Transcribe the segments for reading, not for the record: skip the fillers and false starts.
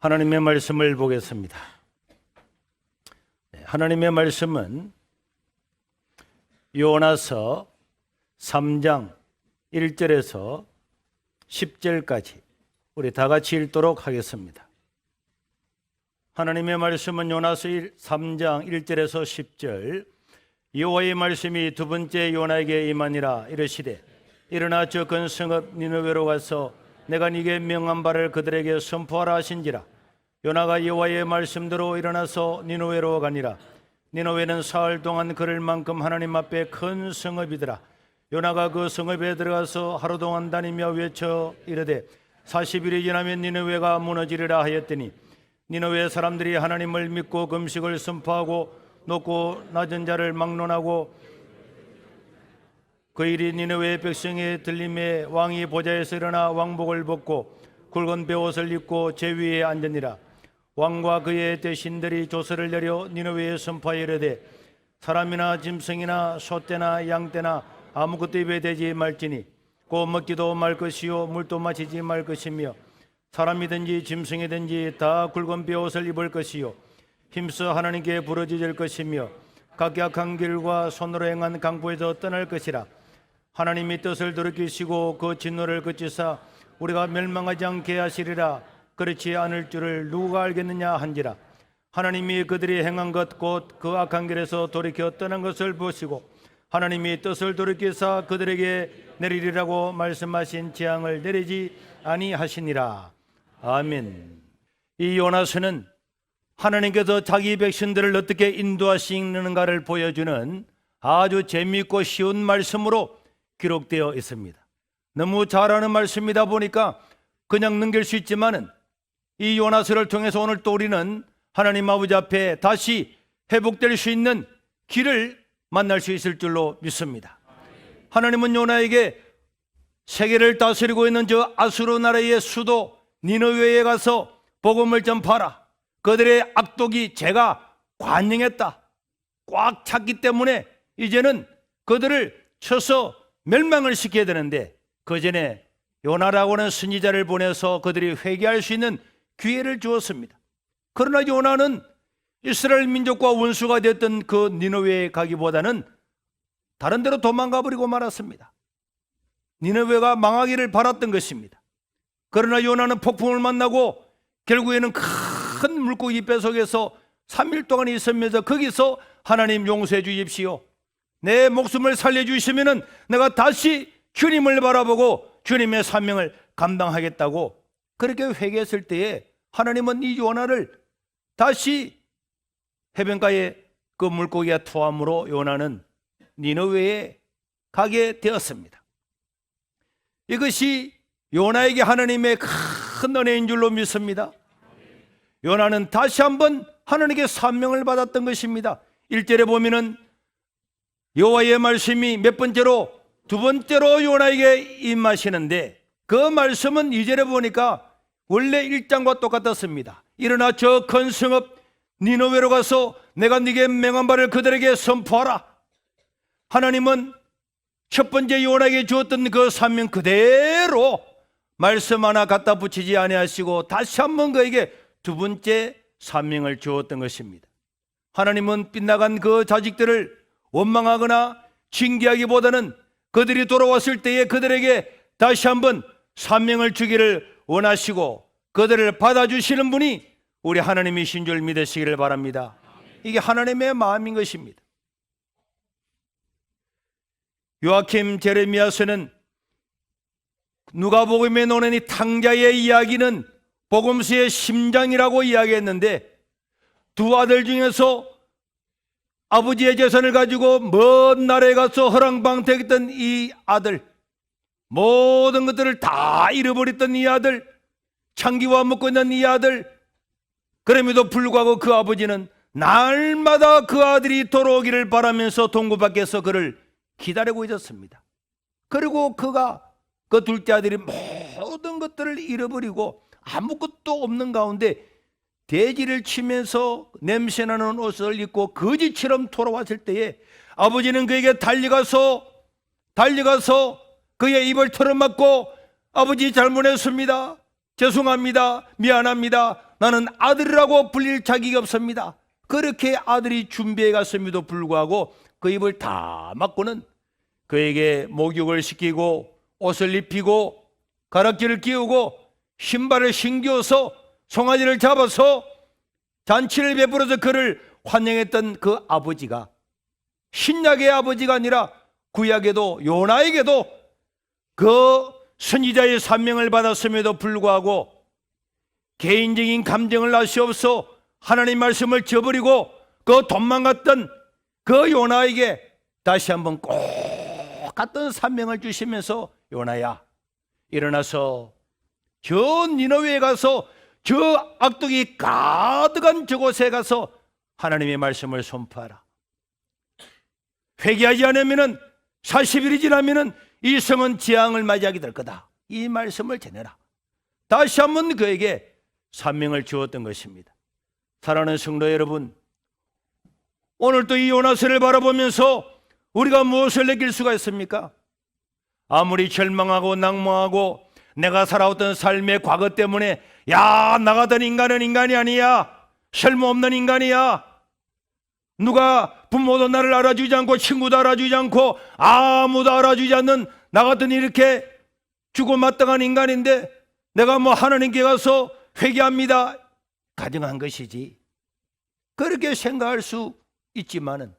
하나님의 말씀을 보겠습니다. 하나님의 말씀은 요나서 3장 1절에서 10절까지 우리 다 같이 읽도록 하겠습니다. 하나님의 말씀은 요나서 3장 1절에서 10절. 여호와의 말씀이 두 번째 요나에게 임하니라. 이르시되 일어나 저 큰 성읍 니느웨로 가서 내가 네게 명한 바를 그들에게 선포하라 하신지라. 요나가 여호와의 말씀대로 일어나서 니느웨로 가니라. 니느웨는 사흘 동안 걸을 만큼 하나님 앞에 큰 성읍이더라. 요나가 그 성읍에 들어가서 하루 동안 다니며 외쳐 이르되 40일이 지나면 니느웨가 무너지리라 하였더니 니느웨 사람들이 하나님을 믿고 금식을 선포하고 높고 낮은 자를 막론하고 그 일이 니느웨 백성의 들림에 왕이 보좌에서 일어나 왕복을 벗고 굵은 베옷을 입고 제위에 앉으니라. 왕과 그의 대신들이 조서를 내려 니느웨에 선포하여 이르되 사람이나 짐승이나 소떼나 양떼나 아무것도 입에 대지 말지니 곧 먹기도 말 것이요 물도 마시지 말 것이며 사람이든지 짐승이든지 다 굵은 베옷을 입을 것이요 힘써 하나님께 부르짖을 것이며 각각 한 길과 손으로 행한 강포에서 떠날 것이라. 하나님이 뜻을 돌이키시고 그 진노를 그치사 우리가 멸망하지 않게 하시리라. 그렇지 않을 줄을 누가 알겠느냐 한지라. 하나님이 그들이 행한 것 곧 그 악한 길에서 돌이켜 떠난 것을 보시고 하나님이 뜻을 돌이키사 그들에게 내리리라고 말씀하신 재앙을 내리지 아니하시니라. 아멘. 이 요나서는 하나님께서 자기 백성들을 어떻게 인도하시는가를 보여주는 아주 재미있고 쉬운 말씀으로 기록되어 있습니다. 너무 잘하는 말씀이다 보니까 그냥 넘길 수 있지만은 이 요나서를 통해서 오늘 또 우리는 하나님 아버지 앞에 다시 회복될 수 있는 길을 만날 수 있을 줄로 믿습니다. 하나님은 요나에게 세계를 다스리고 있는 저 아수르 나라의 수도 니느웨에 가서 복음을 전파하라. 그들의 악독이 제가 관영했다. 꽉 찼기 때문에 이제는 그들을 쳐서 멸망을 시켜야 되는데 그 전에 요나라고 하는 선지자를 보내서 그들이 회개할 수 있는 기회를 주었습니다. 그러나 요나는 이스라엘 민족과 원수가 됐던 그 니느웨에 가기보다는 다른 데로 도망가 버리고 말았습니다. 니느웨가 망하기를 바랐던 것입니다. 그러나 요나는 폭풍을 만나고 결국에는 큰 물고기 뱃속에서 3일 동안 있으면서 거기서 하나님 용서해 주십시오. 내 목숨을 살려주시면 내가 다시 주님을 바라보고 주님의 사명을 감당하겠다고 그렇게 회개했을 때에 하나님은 이 요나를 다시 해변가에 그 물고기가 투함으로 요나는 니느웨에 가게 되었습니다. 이것이 요나에게 하나님의 큰 은혜인 줄로 믿습니다. 요나는 다시 한번 하나님께 사명을 받았던 것입니다. 1절에 보면은 여호와의 말씀이 몇 번째로 두 번째로 요나에게 임하시는데 그 말씀은 2절에 보니까 원래 1장과 똑같았습니다. 일어나 저 큰 성읍 니느웨로 가서 내가 네게 명한 바를 그들에게 선포하라. 하나님은 첫 번째 요나에게 주었던 그 사명 그대로 말씀 하나 갖다 붙이지 아니하시고 다시 한번 그에게 두 번째 사명을 주었던 것입니다. 하나님은 빗나간 그 자식들을 원망하거나 징계하기보다는 그들이 돌아왔을 때에 그들에게 다시 한번 사명을 주기를 원하시고 그들을 받아주시는 분이 우리 하나님이신 줄 믿으시기를 바랍니다. 이게 하나님의 마음인 것입니다. 요아킴 제레미야서는 누가복음에 나오는 이 탕자의 이야기는 복음서의 심장이라고 이야기했는데 두 아들 중에서 아버지의 재산을 가지고 먼 나라에 가서 허랑방태했던 이 아들, 모든 것들을 다 잃어버렸던 이 아들, 창기와 먹고 있는 이 아들, 그럼에도 불구하고 그 아버지는 날마다 그 아들이 돌아오기를 바라면서 동굴 밖에서 그를 기다리고 있었습니다. 그리고 그가 그 둘째 아들이 모든 것들을 잃어버리고 아무것도 없는 가운데 돼지를 치면서 냄새나는 옷을 입고 거지처럼 돌아왔을 때에 아버지는 그에게 달려가서 그의 입을 털어막고 아버지 잘못했습니다. 죄송합니다. 미안합니다. 나는 아들이라고 불릴 자격이 없습니다. 그렇게 아들이 준비해 갔음에도 불구하고 그 입을 다 막고는 그에게 목욕을 시키고 옷을 입히고 가락지를 끼우고 신발을 신겨서 송아지를 잡아서 잔치를 베풀어서 그를 환영했던 그 아버지가 신약의 아버지가 아니라 구약에도 요나에게도 그 선지자의 사명을 받았음에도 불구하고 개인적인 감정을 알 수 없어 하나님 말씀을 저버리고 그 도망갔던 그 요나에게 다시 한번 꼭 같은 사명을 주시면서 요나야 일어나서 저 니느웨에 가서 저 악독이 가득한 저곳에 가서 하나님의 말씀을 선포하라. 회개하지 않으면 40일이 지나면 이 성은 재앙을 맞이하게 될 거다. 이 말씀을 전해라. 다시 한번 그에게 사명을 주었던 것입니다. 사랑하는 성도 여러분, 오늘도 이 요나서를 바라보면서 우리가 무엇을 느낄 수가 있습니까? 아무리 절망하고 낭망하고 내가 살아왔던 삶의 과거 때문에 야, 나 같은 인간은 인간이 아니야, 쓸모없는 인간이야, 누가 부모도 나를 알아주지 않고 친구도 알아주지 않고 아무도 알아주지 않는 나 같은 이렇게 죽어마땅한 인간인데 내가 뭐 하나님께 가서 회개합니다 가정한 것이지, 그렇게 생각할 수 있지만은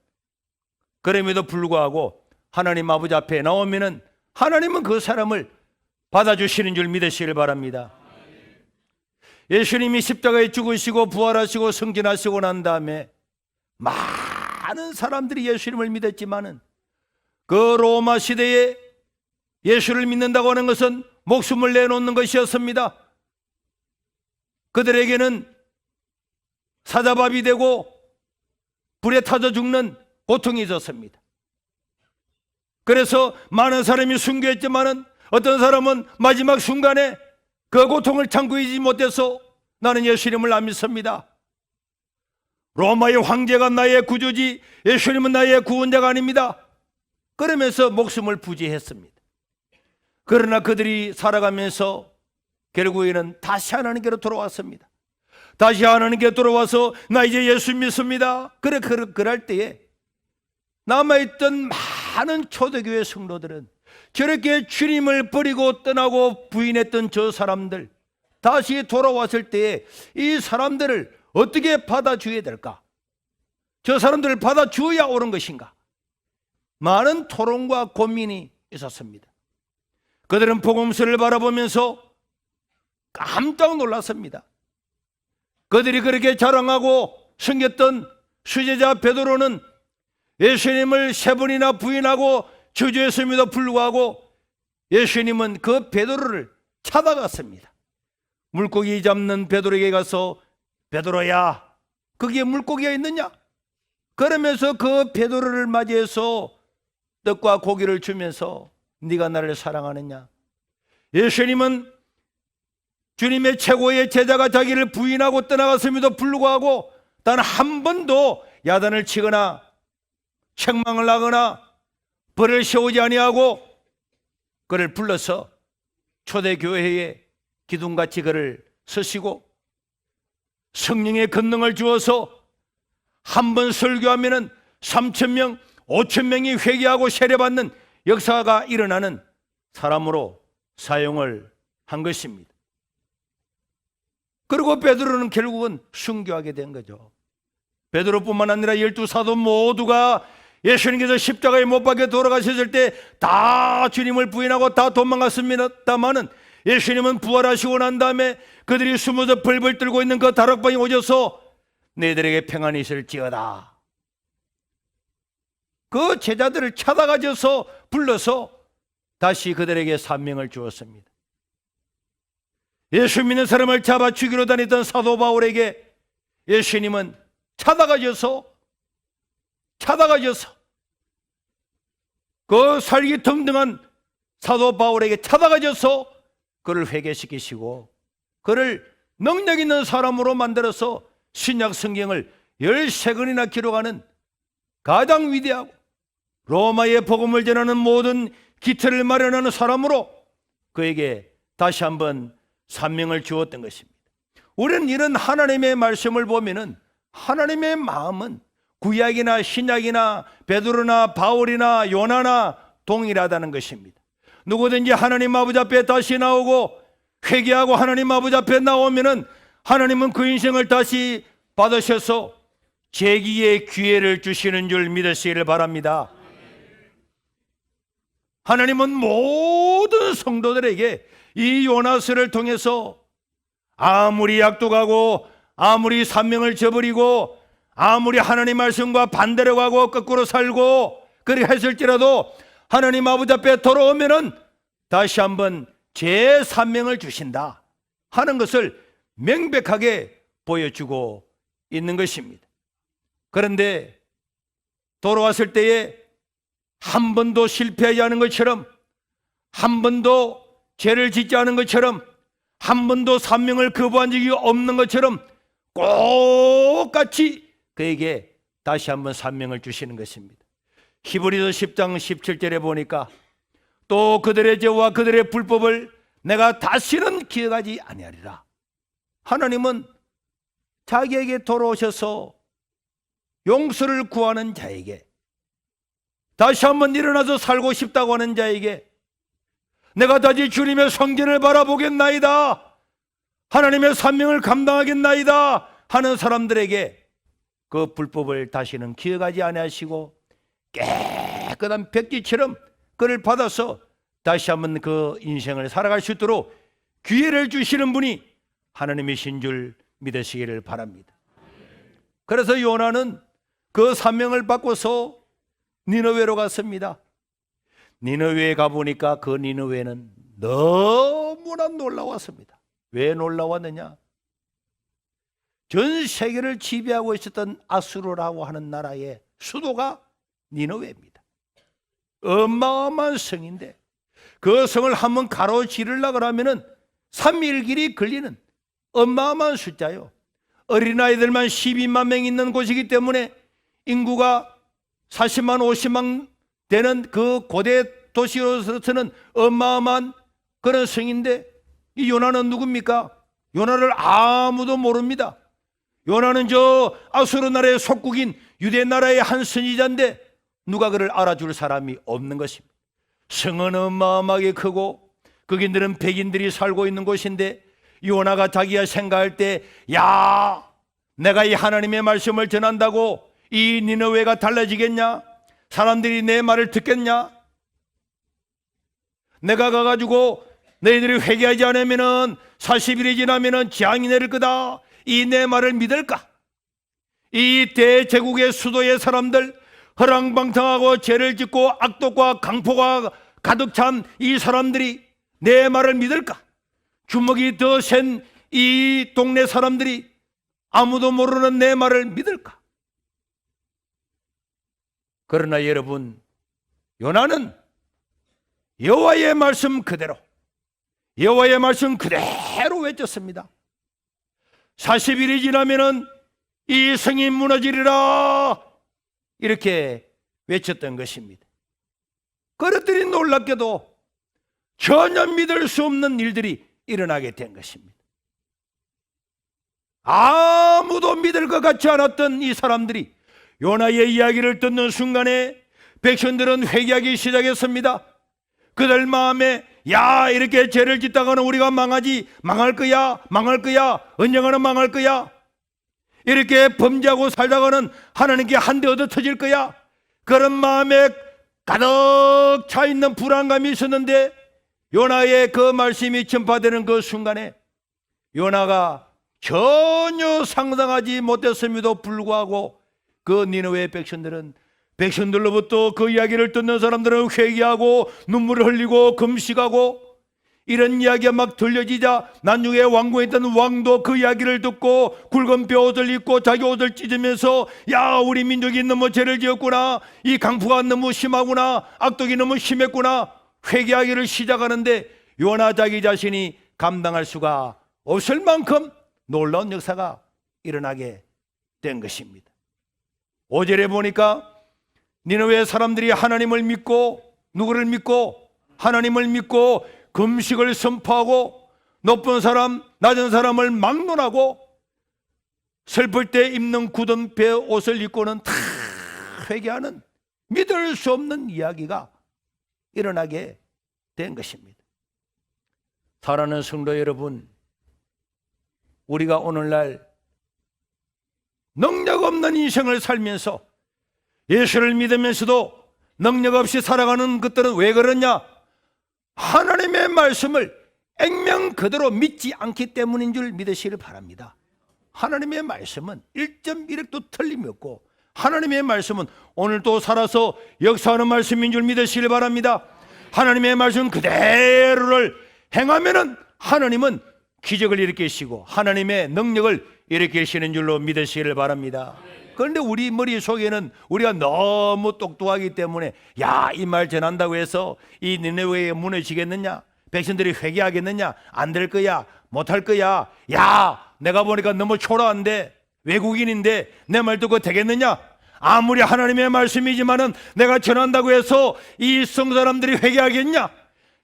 그럼에도 불구하고 하나님 아버지 앞에 나오면은 하나님은 그 사람을 받아주시는 줄 믿으시길 바랍니다. 예수님이 십자가에 죽으시고 부활하시고 승진하시고 난 다음에 많은 사람들이 예수님을 믿었지만은 그 로마 시대에 예수를 믿는다고 하는 것은 목숨을 내놓는 것이었습니다. 그들에게는 사자밥이 되고 불에 타져 죽는 고통이 있었습니다. 그래서 많은 사람이 순교했지만은 어떤 사람은 마지막 순간에 그 고통을 참고 있지 못해서 나는 예수님을 안 믿습니다, 로마의 황제가 나의 구주지 예수님은 나의 구원자가 아닙니다, 그러면서 목숨을 부지했습니다. 그러나 그들이 살아가면서 결국에는 다시 하나님께로 돌아왔습니다. 다시 하나님께 돌아와서 나 이제 예수 믿습니다. 그럴 때에 남아있던 많은 초대교회 성도들은 저렇게 주님을 버리고 떠나고 부인했던 저 사람들 다시 돌아왔을 때에 이 사람들을 어떻게 받아줘야 될까? 저 사람들을 받아줘야 옳은 것인가? 많은 토론과 고민이 있었습니다. 그들은 복음서를 바라보면서 깜짝 놀랐습니다. 그들이 그렇게 자랑하고 섬겼던 수제자 베드로는 예수님을 3번이나 부인하고 저주했음에도 불구하고 예수님은 그 베드로를 찾아갔습니다. 물고기 잡는 베드로에게 가서 베드로야, 거기에 물고기가 있느냐? 그러면서 그 베드로를 맞이해서 떡과 고기를 주면서 네가 나를 사랑하느냐? 예수님은 주님의 최고의 제자가 자기를 부인하고 떠나갔음에도 불구하고 단 한 번도 야단을 치거나 책망을 하거나 벌을 세우지 아니하고 그를 불러서 초대교회에 기둥같이 그를 서시고 성령의 권능을 주어서 한 번 설교하면은 3,000명, 5,000명이 회개하고 세례받는 역사가 일어나는 사람으로 사용을 한 것입니다. 그리고 베드로는 결국은 순교하게 된 거죠. 베드로뿐만 아니라 12사도 모두가 예수님께서 십자가에 못 박혀 돌아가셨을 때 다 주님을 부인하고 다 도망갔습니다마는 예수님은 부활하시고 난 다음에 그들이 숨어서 벌벌 떨고 있는 그 다락방에 오셔서 너희들에게 평안이 있을지어다. 그 제자들을 찾아가셔서 불러서 다시 그들에게 사명을 주었습니다. 예수 믿는 사람을 잡아 죽이러 다니던 사도 바울에게 예수님은 찾아가셔서 그 살기등등한 사도 바울에게 찾아가셔서 그를 회개시키시고 그를 능력 있는 사람으로 만들어서 신약 성경을 13권이나 기록하는 가장 위대하고 로마의 복음을 전하는 모든 기틀을 마련하는 사람으로 그에게 다시 한번 사명을 주었던 것입니다. 우리는 이런 하나님의 말씀을 보면은 하나님의 마음은 구약이나 신약이나 베드로나 바울이나 요나나 동일하다는 것입니다. 누구든지 하나님 아버지 앞에 다시 나오고 회개하고 하나님 아버지 앞에 나오면은 하나님은 그 인생을 다시 받으셔서 재기의 기회를 주시는 줄 믿으시기를 바랍니다. 하나님은 모든 성도들에게 이 요나서를 통해서 아무리 약독하고 아무리 사명을 저버리고 아무리 하나님 말씀과 반대로 가고 거꾸로 살고 그렇게 했을지라도 하나님 아버지 앞에 돌아오면은 다시 한번 제 사명을 주신다 하는 것을 명백하게 보여주고 있는 것입니다. 그런데 돌아왔을 때에 한 번도 실패하지 않은 것처럼, 한 번도 죄를 짓지 않은 것처럼, 한 번도 사명을 거부한 적이 없는 것처럼 똑같이 그에게 다시 한번 사명을 주시는 것입니다. 히브리서 10장 17절에 보니까 또 그들의 죄와 그들의 불법을 내가 다시는 기억하지 아니하리라. 하나님은 자기에게 돌아오셔서 용서를 구하는 자에게, 다시 한번 일어나서 살고 싶다고 하는 자에게 내가 다시 주님의 성전을 바라보겠나이다, 하나님의 사명을 감당하겠나이다 하는 사람들에게 그 불법을 다시는 기억하지 아니하시고 깨끗한 백지처럼 그를 받아서 다시 한번 그 인생을 살아갈 수 있도록 기회를 주시는 분이 하나님이신 줄 믿으시기를 바랍니다. 그래서 요나는 그 사명을 받고서 니느웨로 갔습니다. 니느웨에 가보니까 그 니느웨는 너무나 놀라웠습니다. 왜 놀라웠느냐? 전 세계를 지배하고 있었던 아수르라고 하는 나라의 수도가 니느웨입니다. 어마어마한 성인데 그 성을 한번 가로지르려고 하면은 3일 길이 걸리는 어마어마한 숫자요. 어린아이들만 12만 명 있는 곳이기 때문에 인구가 40만 50만 되는 그 고대 도시로서는 어마어마한 그런 성인데 이 요나는 누굽니까? 요나를 아무도 모릅니다. 요나는 저 아수르 나라의 속국인 유대 나라의 한 선지자인데 누가 그를 알아줄 사람이 없는 것입니다. 성은 어마어마하게 크고 거기들은 백인들이 살고 있는 곳인데 요나가 자기가 생각할 때, 야, 내가 이 하나님의 말씀을 전한다고 이 니느웨가 달라지겠냐? 사람들이 내 말을 듣겠냐? 내가 가가지고 너희들이 회개하지 않으면은 40일이 지나면은 재앙이 내릴 거다, 이 내 말을 믿을까? 이 대제국의 수도의 사람들, 허랑방탕하고 죄를 짓고 악독과 강포가 가득 찬 이 사람들이 내 말을 믿을까? 주먹이 더 센 이 동네 사람들이 아무도 모르는 내 말을 믿을까? 그러나 여러분, 요나는 여호와의 말씀 그대로, 여호와의 말씀 그대로 외쳤습니다. 40일이 지나면은 이 성이 무너지리라, 이렇게 외쳤던 것입니다. 그것들이 놀랍게도 전혀 믿을 수 없는 일들이 일어나게 된 것입니다. 아무도 믿을 것 같지 않았던 이 사람들이 요나의 이야기를 듣는 순간에 백성들은 회개하기 시작했습니다. 그들 마음에, 야, 이렇게 죄를 짓다가는 우리가 망하지, 망할 거야, 망할 거야, 언젠가는 망할 거야, 이렇게 범죄하고 살다가는 하나님께 한 대 얻어 터질 거야, 그런 마음에 가득 차 있는 불안감이 있었는데 요나의 그 말씀이 전파되는 그 순간에 요나가 전혀 상상하지 못했음에도 불구하고 그 니느웨 백성들로부터 그 이야기를 듣는 사람들은 회개하고 눈물을 흘리고 금식하고 이런 이야기가 막 들려지자 나중에 왕궁에 있던 왕도 그 이야기를 듣고 굵은 뼈옷을 입고 자기 옷을 찢으면서, 야, 우리 민족이 너무 죄를 지었구나, 이 강포가 너무 심하구나, 악독이 너무 심했구나, 회개하기를 시작하는데 요나 자기 자신이 감당할 수가 없을 만큼 놀라운 역사가 일어나게 된 것입니다. 5절에 보니까 니느웨 사람들이 하나님을 믿고, 누구를 믿고? 하나님을 믿고 금식을 선포하고 높은 사람, 낮은 사람을 막론하고 슬플 때 입는 굳은 배 옷을 입고는 다 회개하는 믿을 수 없는 이야기가 일어나게 된 것입니다. 사랑하는 성도 여러분, 우리가 오늘날 능력 없는 인생을 살면서 예수를 믿으면서도 능력 없이 살아가는 것들은 왜 그러냐? 하나님의 말씀을 액면 그대로 믿지 않기 때문인 줄 믿으시길 바랍니다. 하나님의 말씀은 1.1핵도 틀림이 없고 하나님의 말씀은 오늘도 살아서 역사하는 말씀인 줄 믿으시길 바랍니다. 하나님의 말씀 그대로를 행하면은 하나님은 기적을 일으키시고 하나님의 능력을 일으키시는 줄로 믿으시길 바랍니다. 그런데 우리 머릿속에는 우리가 너무 똑똑하기 때문에 야, 이 말 전한다고 해서 이 니네웨에 무너지겠느냐? 백성들이 회개하겠느냐? 안 될 거야. 못할 거야. 야, 내가 보니까 너무 초라한데, 외국인인데 내 말 듣고 되겠느냐? 아무리 하나님의 말씀이지만은 내가 전한다고 해서 이 성사람들이 회개하겠냐?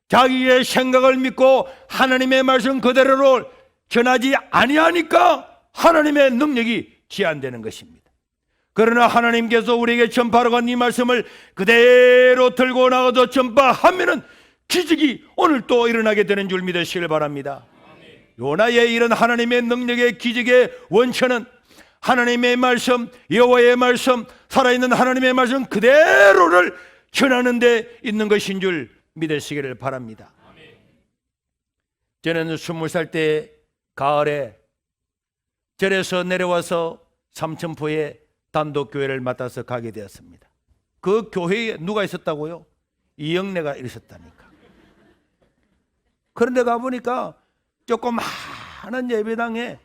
자기의 생각을 믿고 하나님의 말씀 그대로를 전하지 아니하니까 하나님의 능력이 제한되는 것입니다. 그러나 하나님께서 우리에게 전파하러 간 이 말씀을 그대로 들고 나가서 전파하면은 기적이 오늘 또 일어나게 되는 줄 믿으시길 바랍니다. 요나의 이런 하나님의 능력의 기적의 원천은 하나님의 말씀, 여호와의 말씀, 살아있는 하나님의 말씀 그대로를 전하는 데 있는 것인 줄 믿으시기를 바랍니다. 저는 20살 때 가을에 절에서 내려와서 삼천포에 단독교회를 맡아서 가게 되었습니다. 그 교회에 누가 있었다고요? 이영래가 있었다니까. 그런데 가보니까 조그마한 예배당에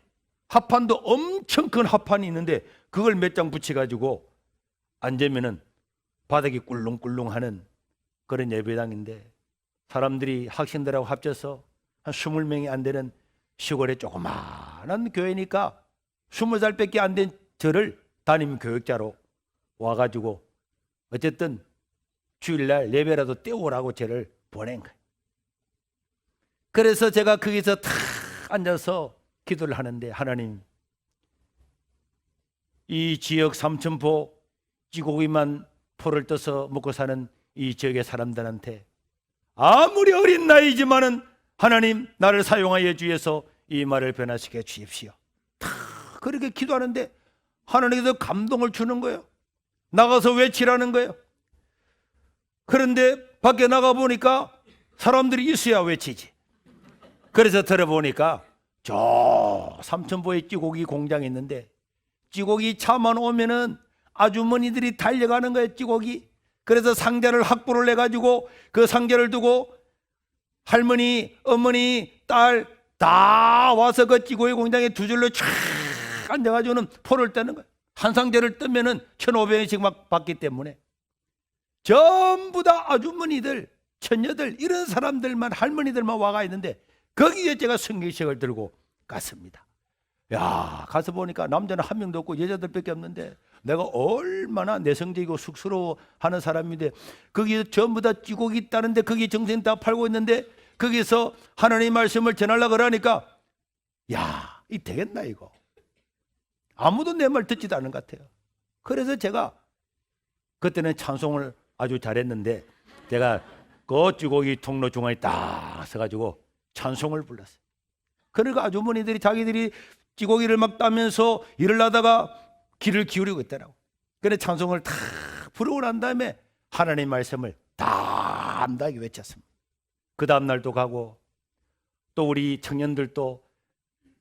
합판도 엄청 큰 합판이 있는데 그걸 몇 장 붙여가지고 앉으면은 바닥이 꿀렁꿀렁하는 그런 예배당인데 사람들이 학생들하고 합쳐서 한 20명이 안 되는 시골의 조그마한 교회니까 20살밖에 안 된 저를 담임 교육자로 와가지고 어쨌든 주일날 예배라도 떼오라고 저를 보낸 거예요. 그래서 제가 거기서 탁 앉아서 기도를 하는데 하나님, 이 지역 삼천포 찌고기만 포를 떠서 먹고 사는 이 지역의 사람들한테 아무리 어린 나이지만은 하나님 나를 사용하여 주셔서 이 말을 변화시켜 주십시오. 다 그렇게 기도하는데 하나님께서 감동을 주는 거예요. 나가서 외치라는 거예요. 그런데 밖에 나가보니까 사람들이 있어야 외치지. 그래서 들어보니까 저 삼천포에 찌고기 공장이 있는데 찌고기 차만 오면은 아주머니들이 달려가는 거예요. 찌고기. 그래서 상자를 확보를 해가지고 그 상자를 두고 할머니, 어머니, 딸 다 와서 그 찌고기 공장에 두 줄로 쫙 앉아가지고는 포를 떼는 거예요. 한 상자를 뜨면은 1,500원씩 막 받기 때문에 전부 다 아주머니들, 처녀들 이런 사람들만, 할머니들만 와가 있는데 거기에 제가 성경책을 들고 갔습니다. 야, 가서 보니까 남자는 한 명도 없고 여자들밖에 없는데 내가 얼마나 내성적이고 쑥스러워하는 사람인데 거기에 전부 다 찌고기 있다는데 거기 정신 다 팔고 있는데 거기서 하나님의 말씀을 전하려고 그러니까 야, 이 되겠나 이거. 아무도 내 말 듣지도 않은 것 같아요. 그래서 제가 그때는 찬송을 아주 잘했는데 제가 그 찌고기 통로 중앙에 딱 서가지고 찬송을 불렀어요. 그러니까 아주머니들이 자기들이 찌고기를 막 따면서 일을 하다가 귀를 기울이고 있더라고. 그래 찬송을 다 부르고 난 다음에 하나님 말씀을 담담하게 외쳤습니다. 그 다음 날도 가고 또 우리 청년들도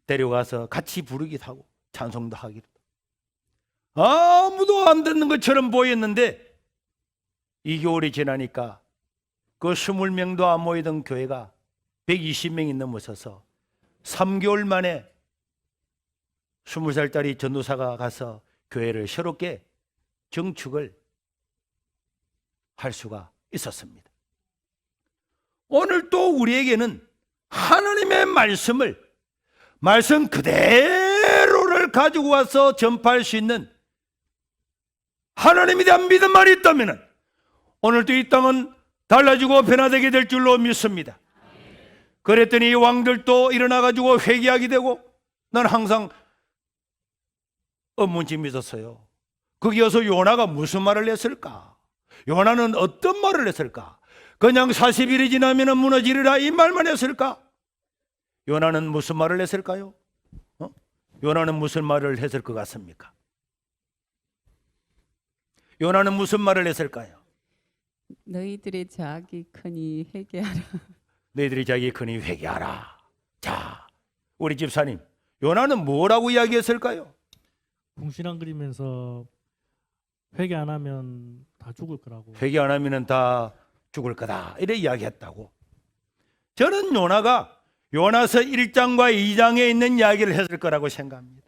데려가서 같이 부르기도 하고 찬송도 하기도 아무도 안 듣는 것처럼 보였는데 2개월이 지나니까 그 20명도 안 모이던 교회가 120명이 넘어서서 3개월 만에 20살짜리 전도사가 가서 교회를 새롭게 정축을 할 수가 있었습니다. 오늘 또 우리에게는 하나님의 말씀 그대로를 가지고 와서 전파할 수 있는 하나님에 대한 믿음만 있다면 오늘도 이 땅은 달라지고 변화되게 될 줄로 믿습니다. 그랬더니 이 왕들도 일어나가지고 회개하게 되고, 난 항상 의문점이 있었어요. 거기에서 요나가 무슨 말을 했을까? 요나는 어떤 말을 했을까? 그냥 40일이 지나면 무너지리라 이 말만 했을까? 요나는 무슨 말을 했을까요? 요나는 무슨 말을 했을 것 같습니까? 요나는 무슨 말을 했을까요? 너희들의 자악이 크니 회개하라. 너희들이 자기 크니 회개하라. 자, 우리 집사님, 요나는 뭐라고 이야기했을까요? 궁시렁 그리면서 회개 안 하면 다 죽을 거라고. 회개 안 하면 다 죽을 거다 이래 이야기했다고. 저는 요나가 요나서 1장과 2장에 있는 이야기를 했을 거라고 생각합니다.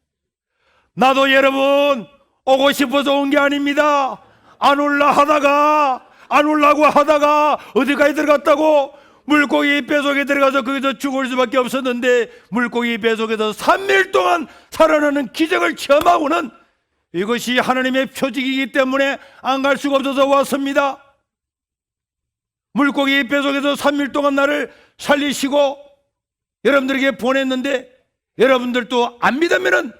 나도 여러분 오고 싶어서 온 게 아닙니다. 안 올라 하다가 안 올라고 하다가 어디까지 들어갔다고? 물고기 뱃속에 들어가서 거기서 죽을 수밖에 없었는데 물고기 뱃속에서 3일 동안 살아나는 기적을 체험하고는 이것이 하나님의 표적이기 때문에 안 갈 수가 없어서 왔습니다. 물고기 뱃속에서 3일 동안 나를 살리시고 여러분들에게 보냈는데 여러분들도 안 믿으면은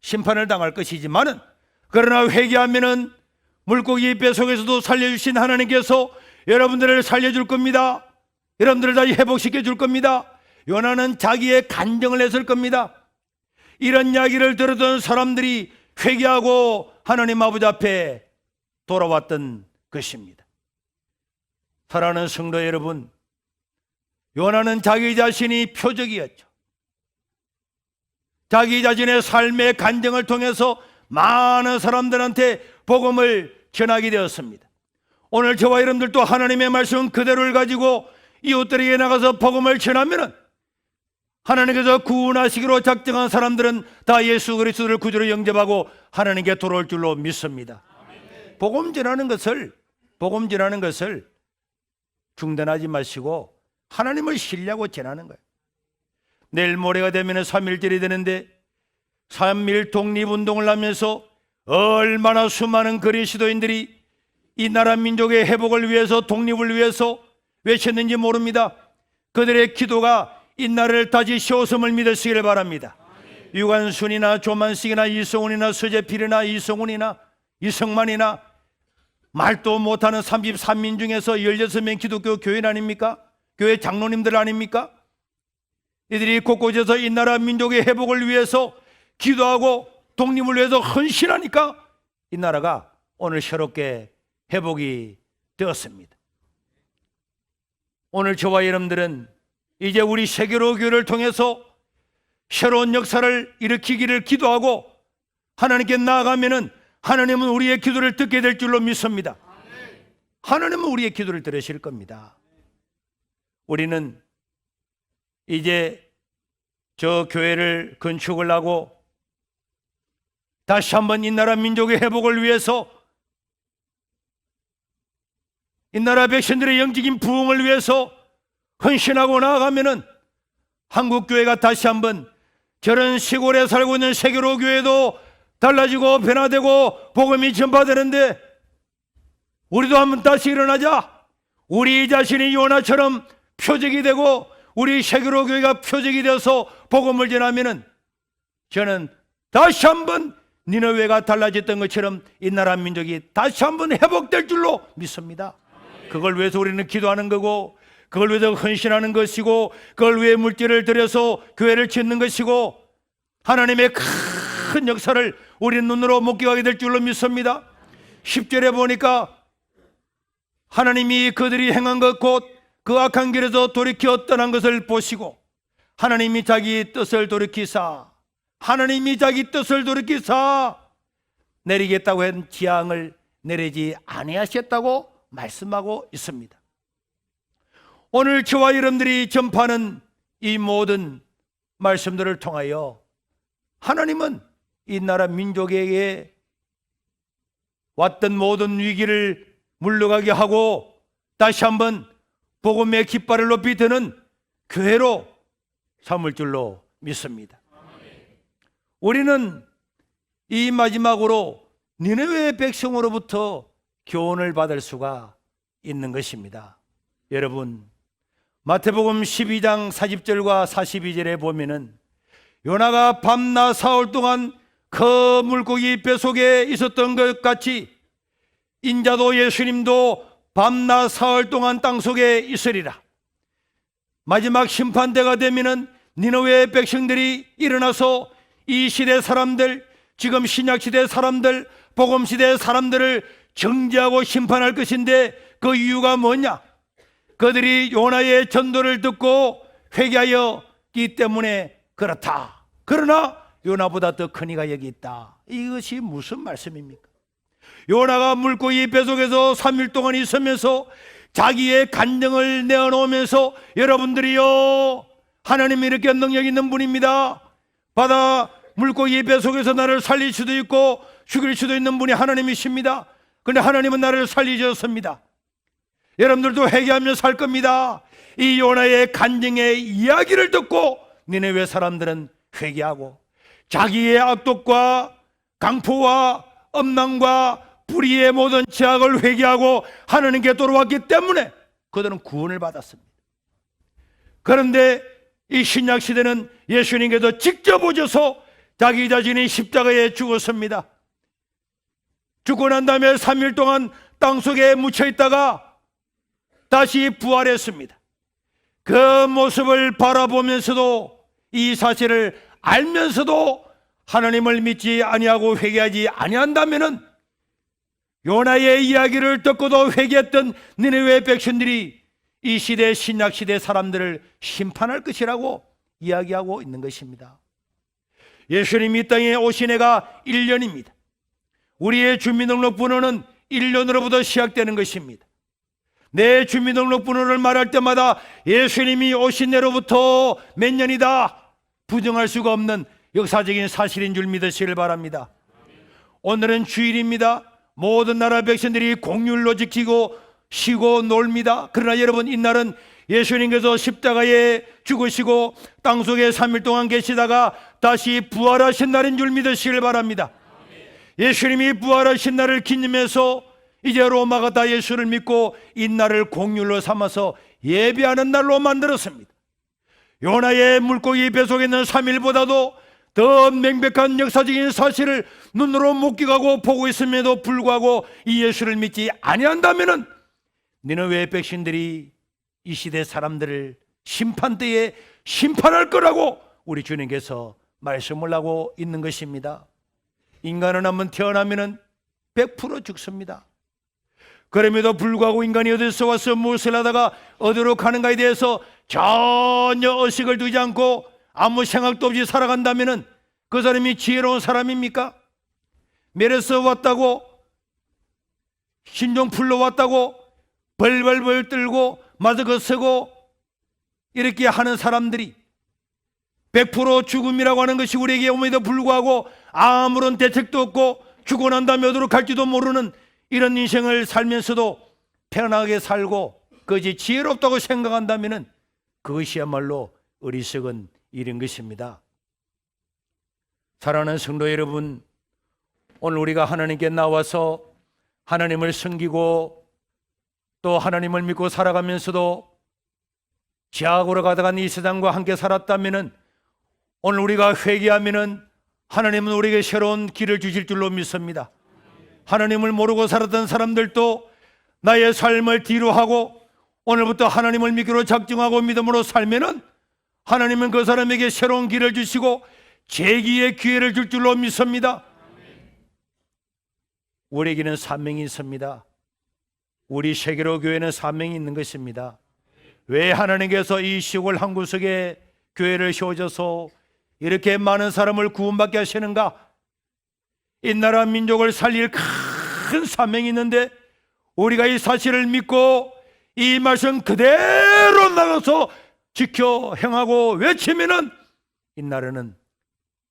심판을 당할 것이지만은, 그러나 회개하면은 물고기 뱃속에서도 살려주신 하나님께서 여러분들을 살려줄 겁니다. 여러분들을 다시 회복시켜 줄 겁니다. 요나는 자기의 간증을 했을 겁니다. 이런 이야기를 들었던 사람들이 회개하고 하나님 아버지 앞에 돌아왔던 것입니다. 사랑하는 성도 여러분, 요나는 자기 자신이 표적이었죠. 자기 자신의 삶의 간증을 통해서 많은 사람들한테 복음을 전하게 되었습니다. 오늘 저와 여러분들도 하나님의 말씀 그대로를 가지고 이웃들에게 나가서 복음을 전하면은 하나님께서 구원하시기로 작정한 사람들은 다 예수 그리스도를 구주로 영접하고 하나님께 돌아올 줄로 믿습니다. 복음 전하는 것을 중단하지 마시고 하나님을 신뢰하고 전하는 거예요. 내일 모레가 되면 3.1절이 되는데 3.1 독립운동을 하면서 얼마나 수많은 그리스도인들이 이 나라 민족의 회복을 위해서, 독립을 위해서 외쳤는지 모릅니다. 그들의 기도가 이 나라를 다시 세웠음을 믿으시기를 바랍니다. 유관순이나 조만식이나 이성훈이나 서재필이나 이성훈이나 이성만이나 말도 못하는 33민 중에서 16명 기독교 교인 아닙니까? 교회 장로님들 아닙니까? 이들이 곳곳에서 이 나라 민족의 회복을 위해서 기도하고 독립을 위해서 헌신하니까 이 나라가 오늘 새롭게 회복이 되었습니다. 오늘 저와 여러분들은 이제 우리 세계로 교회를 통해서 새로운 역사를 일으키기를 기도하고 하나님께 나아가면은 하나님은 우리의 기도를 듣게 될 줄로 믿습니다. 하나님은 우리의 기도를 들으실 겁니다. 우리는 이제 저 교회를 건축을 하고 다시 한번 이 나라 민족의 회복을 위해서, 이 나라 백성들의 영적인 부흥을 위해서 헌신하고 나아가면은 한국 교회가 다시 한번 저런 시골에 살고 있는 세계로 교회도 달라지고 변화되고 복음이 전파되는데, 우리도 한번 다시 일어나자. 우리 자신이 요나처럼 표적이 되고 우리 세계로 교회가 표적이 되어서 복음을 전하면은 저는 다시 한번 니느웨가 달라졌던 것처럼 이 나라 민족이 다시 한번 회복될 줄로 믿습니다. 그걸 위해서 우리는 기도하는 거고, 그걸 위해서 헌신하는 것이고, 그걸 위해 물질을 들여서 교회를 짓는 것이고, 하나님의 큰 역사를 우리 눈으로 목격하게 될 줄로 믿습니다. 10절에 보니까 하나님이 그들이 행한 것 곧 그 악한 길에서 돌이켜 떠난 것을 보시고 하나님이 자기 뜻을 돌이키사 내리겠다고 한 재앙을 내리지 아니하셨다고 말씀하고 있습니다. 오늘 저와 여러분들이 전파하는 이 모든 말씀들을 통하여 하나님은 이 나라 민족에게 왔던 모든 위기를 물러가게 하고 다시 한번 복음의 깃발을 높이 드는 교회로 삼을 줄로 믿습니다. 우리는 이 마지막으로 니느웨 백성으로부터 교훈을 받을 수가 있는 것입니다. 여러분, 마태복음 12장 40절과 42절에 보면은 요나가 밤낮 사흘 동안 그 물고기 뱃속에 있었던 것 같이 인자도 예수님도 밤낮 사흘 동안 땅속에 있으리라. 마지막 심판대가 되면은 니느웨 백성들이 일어나서 이 시대 사람들, 지금 신약시대 사람들, 복음시대 사람들을 정죄하고 심판할 것인데 그 이유가 뭐냐? 그들이 요나의 전도를 듣고 회개하였기 때문에 그렇다. 그러나 요나보다 더 큰 이가 여기 있다. 이것이 무슨 말씀입니까? 요나가 물고기 뱃속에서 3일 동안 있으면서 자기의 간증을 내어놓으면서 여러분들이요, 하나님이 이렇게 능력 있는 분입니다. 바다 물고기 뱃속에서 나를 살릴 수도 있고 죽일 수도 있는 분이 하나님이십니다. 그런데 하나님은 나를 살리셨습니다. 여러분들도 회개하며 살 겁니다. 이 요나의 간증의 이야기를 듣고 니느웨 사람들은 회개하고 자기의 악독과 강포와 엄랑과 불의의 모든 죄악을 회개하고 하나님께 돌아왔기 때문에 그들은 구원을 받았습니다. 그런데 이 신약 시대는 예수님께서 직접 오셔서 자기 자신이 십자가에 죽었습니다. 죽고 난 다음에 3일 동안 땅속에 묻혀 있다가 다시 부활했습니다. 그 모습을 바라보면서도 이 사실을 알면서도 하나님을 믿지 아니하고 회개하지 아니한다면은 요나의 이야기를 듣고도 회개했던 니느웨 백성들이 이 시대 신약 시대 사람들을 심판할 것이라고 이야기하고 있는 것입니다. 예수님이 이 땅에 오신 해가 1년입니다. 우리의 주민등록번호는 1년으로부터 시작되는 것입니다. 내 주민등록번호를 말할 때마다 예수님이 오신 해로부터 몇 년이다 부정할 수가 없는 역사적인 사실인 줄 믿으시길 바랍니다. 오늘은 주일입니다. 모든 나라 백성들이 공휴일로 지키고 쉬고 놀입니다. 그러나 여러분, 이날은 예수님께서 십자가에 죽으시고 땅속에 3일 동안 계시다가 다시 부활하신 날인 줄 믿으시길 바랍니다. 예수님이 부활하신 날을 기념해서 이제 로마가 다 예수를 믿고 이 날을 공휴일로 삼아서 예배하는 날로 만들었습니다. 요나의 물고기 뱃속에 있는 3일보다도 더 명백한 역사적인 사실을 눈으로 목격하고 보고 있음에도 불구하고 이 예수를 믿지 아니한다면은 니느웨 백성들이 이 시대 사람들을 심판대에 심판할 거라고 우리 주님께서 말씀을 하고 있는 것입니다. 인간은 한번 태어나면은 100% 죽습니다. 그럼에도 불구하고 인간이 어디서 와서 무엇을 하다가 어디로 가는가에 대해서 전혀 의식을 두지 않고 아무 생각도 없이 살아간다면은 그 사람이 지혜로운 사람입니까? 메려서 왔다고, 신종플로 왔다고 벌벌벌 떨고 마스크 쓰고 이렇게 하는 사람들이 100% 죽음이라고 하는 것이 우리에게 옴에도 불구하고 아무런 대책도 없고 죽고 난 다음에 어디로 갈지도 모르는 이런 인생을 살면서도 편하게 살고 그것이 지혜롭다고 생각한다면 그것이야말로 어리석은 일인 것입니다. 사랑하는 성도 여러분, 오늘 우리가 하나님께 나와서 하나님을 섬기고 또 하나님을 믿고 살아가면서도 죄악으로 가다간 이 세상과 함께 살았다면 오늘 우리가 회개하면 하나님은 우리에게 새로운 길을 주실 줄로 믿습니다. 하나님을 모르고 살았던 사람들도 나의 삶을 뒤로 하고 오늘부터 하나님을 믿기로 작정하고 믿음으로 살면은 하나님은 그 사람에게 새로운 길을 주시고 재기의 기회를 줄 줄로 믿습니다. 우리에게는 사명이 있습니다. 우리 세계로 교회는 사명이 있는 것입니다. 왜 하나님께서 이 시골 한 구석에 교회를 세워줘서 이렇게 많은 사람을 구원받게 하시는가? 이 나라 민족을 살릴 큰 사명이 있는데 우리가 이 사실을 믿고 이 말씀 그대로 나가서 지켜 행하고 외치면은 이 나라는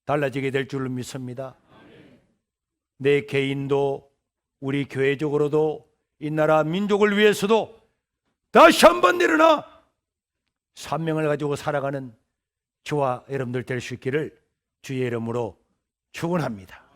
달라지게 될 줄로 믿습니다. 내 개인도 우리 교회적으로도 이 나라 민족을 위해서도 다시 한번 일어나 사명을 가지고 살아가는 저와 여러분들 될 수 있기를 주의 이름으로 축원합니다.